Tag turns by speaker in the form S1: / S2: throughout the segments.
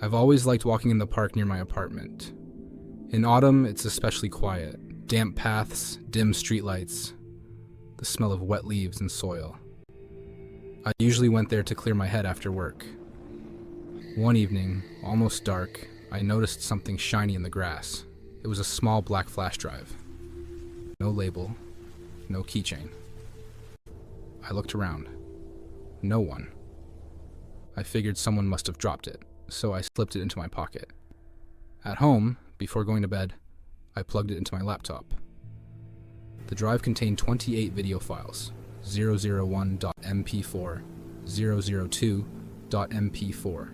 S1: I've always liked walking in the park near my apartment. In autumn, it's especially quiet. Damp paths, dim streetlights, the smell of wet leaves and soil. I usually went there to clear my head after work. One evening, almost dark, I noticed something shiny in the grass. It was a small black flash drive. No label, no keychain. I looked around. No one. I figured someone must have dropped it, so I slipped it into my pocket. At home, before going to bed, I plugged it into my laptop. The drive contained 28 video files, 001.mp4, 002.mp4,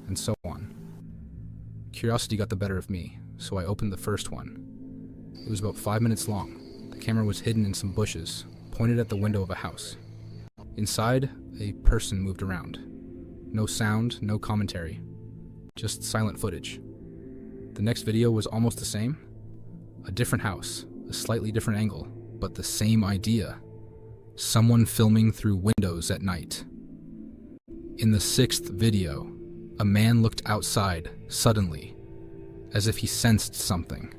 S1: and so on. Curiosity got the better of me, so I opened the first one. It was about 5 minutes long. The camera was hidden in some bushes, pointed at the window of a house. Inside, a person moved around. No sound, no commentary, just silent footage. The next video was almost the same. A different house, a slightly different angle, but the same idea. Someone filming through windows at night. In the sixth video, a man looked outside suddenly, as if he sensed something.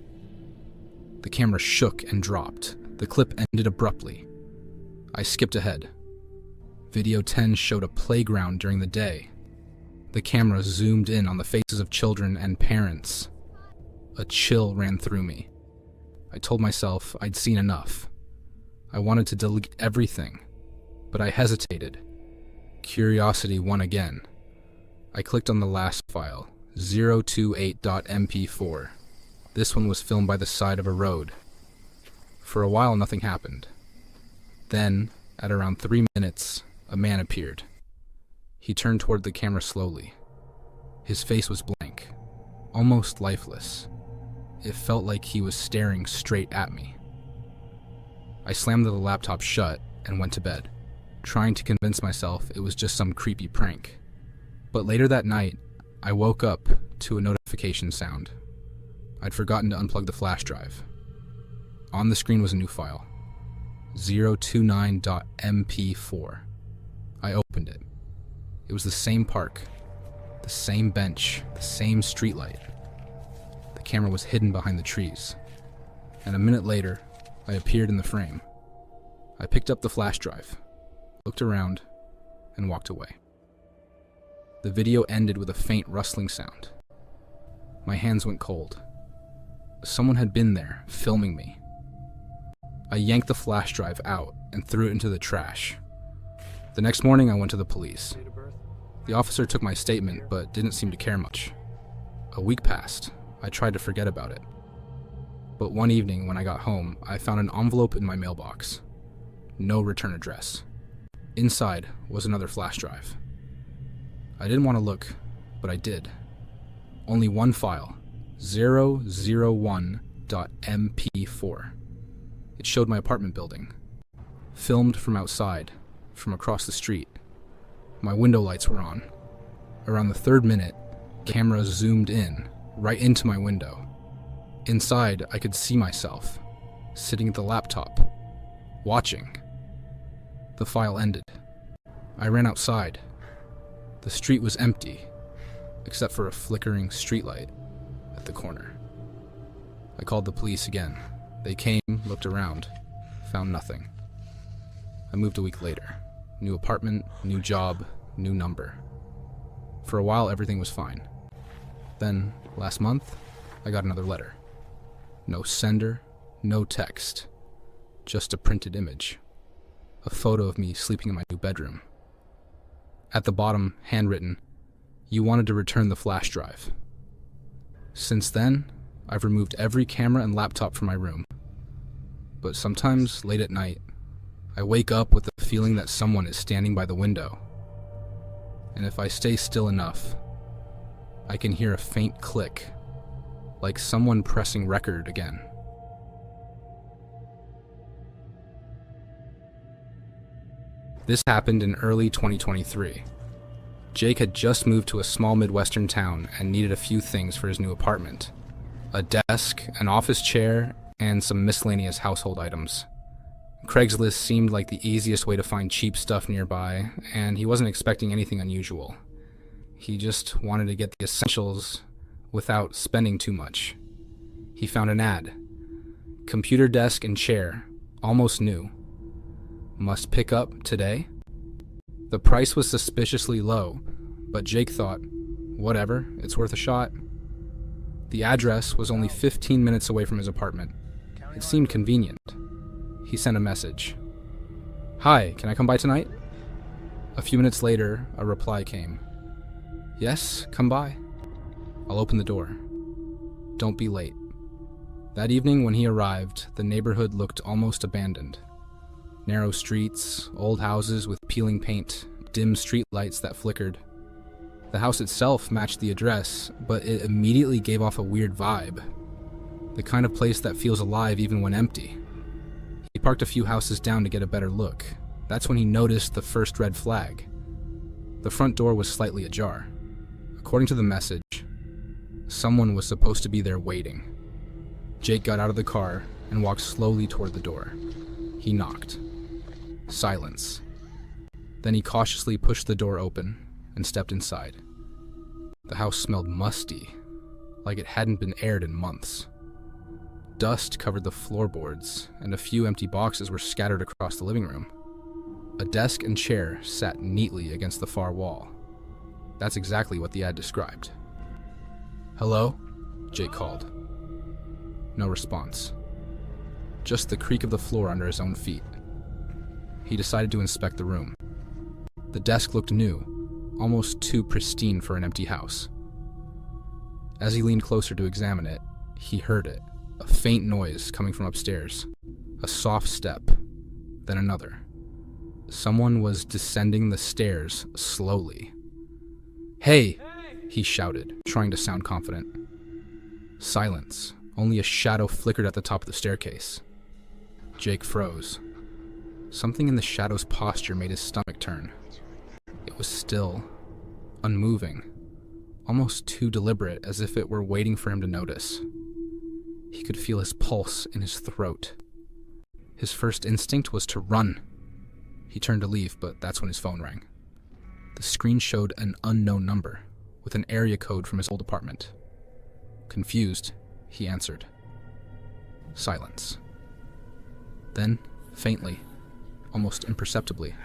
S1: The camera shook and dropped. The clip ended abruptly. I skipped ahead. Video 10 showed a playground during the day. The camera zoomed in on the faces of children and parents. A chill ran through me. I told myself I'd seen enough. I wanted to delete everything, but I hesitated. Curiosity won again. I clicked on the last file, 028.mp4. This one was filmed by the side of a road. For a while, nothing happened. Then, at around 3 minutes, a man appeared. He turned toward the camera slowly. His face was blank, almost lifeless. It felt like he was staring straight at me. I slammed the laptop shut and went to bed, trying to convince myself it was just some creepy prank. But later that night, I woke up to a notification sound. I'd forgotten to unplug the flash drive. On the screen was a new file, 029.mp4. I opened it. It was the same park, the same bench, the same streetlight. The camera was hidden behind the trees, and a minute later, I appeared in the frame. I picked up the flash drive, looked around, and walked away. The video ended with a faint rustling sound. My hands went cold. Someone had been there, filming me. I yanked the flash drive out and threw it into the trash. The next morning, I went to the police. The officer took my statement, but didn't seem to care much. A week passed. I tried to forget about it. But one evening, when I got home, I found an envelope in my mailbox. No return address. Inside was another flash drive. I didn't want to look, but I did. Only one file, 001.mp4. It showed my apartment building. Filmed from outside, from across the street. My window lights were on. Around the third minute, the camera zoomed in, right into my window. Inside, I could see myself, sitting at the laptop, watching. The file ended. I ran outside. The street was empty, except for a flickering streetlight at the corner. I called the police again. They came, looked around, found nothing. I moved a week later. New apartment, new job, new number. For a while, everything was fine. Then, last month, I got another letter. No sender, no text, just a printed image. A photo of me sleeping in my new bedroom. At the bottom, handwritten, "You wanted to return the flash drive." Since then, I've removed every camera and laptop from my room. But sometimes, late at night, I wake up with the feeling that someone is standing by the window. And if I stay still enough, I can hear a faint click, like someone pressing record again. This happened in early 2023. Jake had just moved to a small Midwestern town and needed a few things for his new apartment. A desk, an office chair, and some miscellaneous household items. Craigslist seemed like the easiest way to find cheap stuff nearby, and he wasn't expecting anything unusual. He just wanted to get the essentials without spending too much. He found an ad. Computer desk and chair, almost new. Must pick up today? The price was suspiciously low, but Jake thought, whatever, it's worth a shot. The address was only 15 minutes away from his apartment. It seemed convenient. He sent a message. Hi, can I come by tonight? A few minutes later, a reply came. Yes, come by. I'll open the door. Don't be late. That evening when he arrived, the neighborhood looked almost abandoned. Narrow streets, old houses with peeling paint, dim street lights that flickered. The house itself matched the address, but it immediately gave off a weird vibe. The kind of place that feels alive even when empty. He parked a few houses down to get a better look. That's when he noticed the first red flag. The front door was slightly ajar. According to the message, someone was supposed to be there waiting. Jake got out of the car and walked slowly toward the door. He knocked. Silence. Then he cautiously pushed the door open and stepped inside. The house smelled musty, like it hadn't been aired in months. Dust covered the floorboards, and a few empty boxes were scattered across the living room. A desk and chair sat neatly against the far wall. That's exactly what the ad described. Hello? Jake called. No response. Just the creak of the floor under his own feet. He decided to inspect the room. The desk looked new, almost too pristine for an empty house. As he leaned closer to examine it, he heard it, a faint noise coming from upstairs. A soft step, then another. Someone was descending the stairs slowly. Hey! He shouted, trying to sound confident. Silence. Only a shadow flickered at the top of the staircase. Jake froze. Something in the shadow's posture made his stomach turn. It was still, unmoving, almost too deliberate, as if it were waiting for him to notice. He could feel his pulse in his throat. His first instinct was to run. He turned to leave, but that's when his phone rang. The screen showed an unknown number, with an area code from his old apartment. Confused, he answered. Silence. Then, faintly, almost imperceptibly,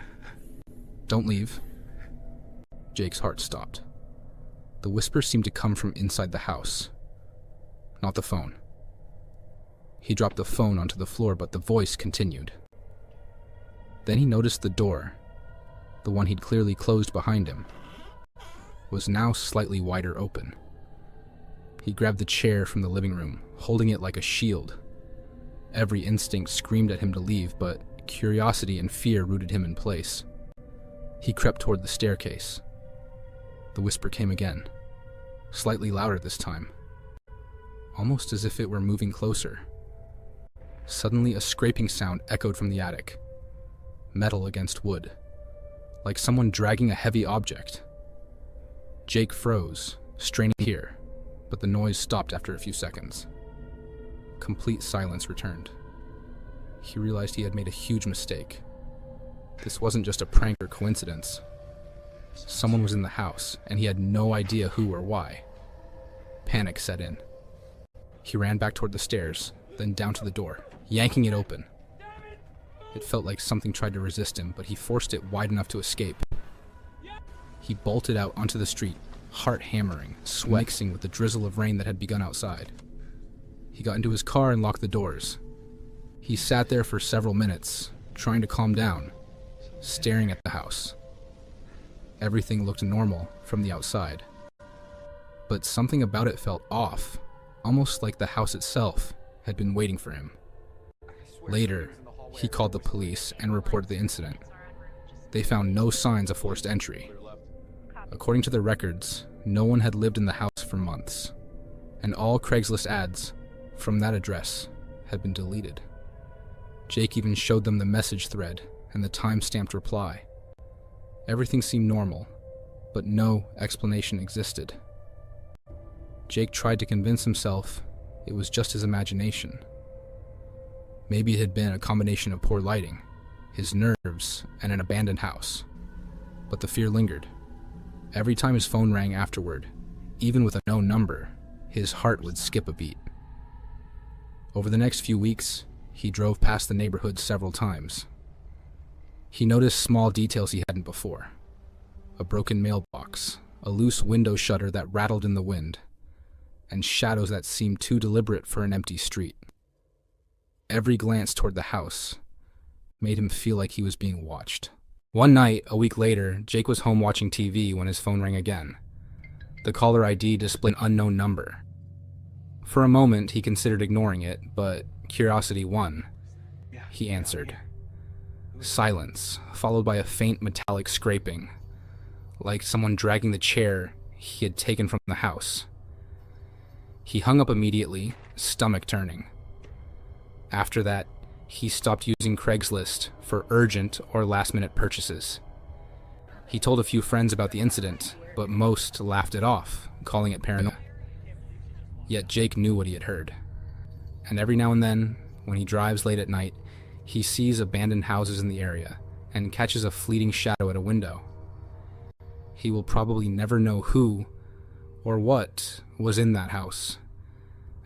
S1: "Don't leave." Jake's heart stopped. The whisper seemed to come from inside the house, not the phone. He dropped the phone onto the floor, but the voice continued. Then he noticed the door, the one he'd clearly closed behind him, was now slightly wider open. He grabbed the chair from the living room, holding it like a shield. Every instinct screamed at him to leave, but curiosity and fear rooted him in place. He crept toward the staircase. The whisper came again, slightly louder this time, almost as if it were moving closer. Suddenly, a scraping sound echoed from the attic. Metal against wood, like someone dragging a heavy object. Jake froze, straining to hear, but the noise stopped after a few seconds. Complete silence returned. He realized he had made a huge mistake. This wasn't just a prank or coincidence. Someone was in the house, and he had no idea who or why. Panic set in. He ran back toward the stairs, then down to the door, yanking it open. It felt like something tried to resist him, but he forced it wide enough to escape. He bolted out onto the street, heart hammering, sweat mixing with the drizzle of rain that had begun outside. He got into his car and locked the doors. He sat there for several minutes, trying to calm down, staring at the house. Everything looked normal from the outside, but something about it felt off, almost like the house itself had been waiting for him. Later, he called the police and reported the incident. They found no signs of forced entry. According to the records, no one had lived in the house for months, and all Craigslist ads from that address had been deleted. Jake even showed them the message thread and the time-stamped reply. Everything seemed normal, but no explanation existed. Jake tried to convince himself it was just his imagination. Maybe it had been a combination of poor lighting, his nerves, and an abandoned house. But the fear lingered. Every time his phone rang afterward, even with a known number, his heart would skip a beat. Over the next few weeks, he drove past the neighborhood several times. He noticed small details he hadn't before. A broken mailbox, a loose window shutter that rattled in the wind, and shadows that seemed too deliberate for an empty street. Every glance toward the house made him feel like he was being watched. One night, a week later, Jake was home watching TV when his phone rang again. The caller ID displayed an unknown number. For a moment, he considered ignoring it, but curiosity won. He answered. Silence, followed by a faint metallic scraping, like someone dragging the chair he had taken from the house. He hung up immediately, stomach turning. After that, he stopped using Craigslist for urgent or last-minute purchases. He told a few friends about the incident, but most laughed it off, calling it paranoia. Yet Jake knew what he had heard. And every now and then, when he drives late at night, he sees abandoned houses in the area and catches a fleeting shadow at a window. He will probably never know who or what was in that house.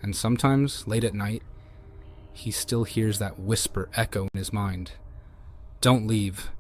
S1: And sometimes, late at night, he still hears that whisper echo in his mind. Don't leave.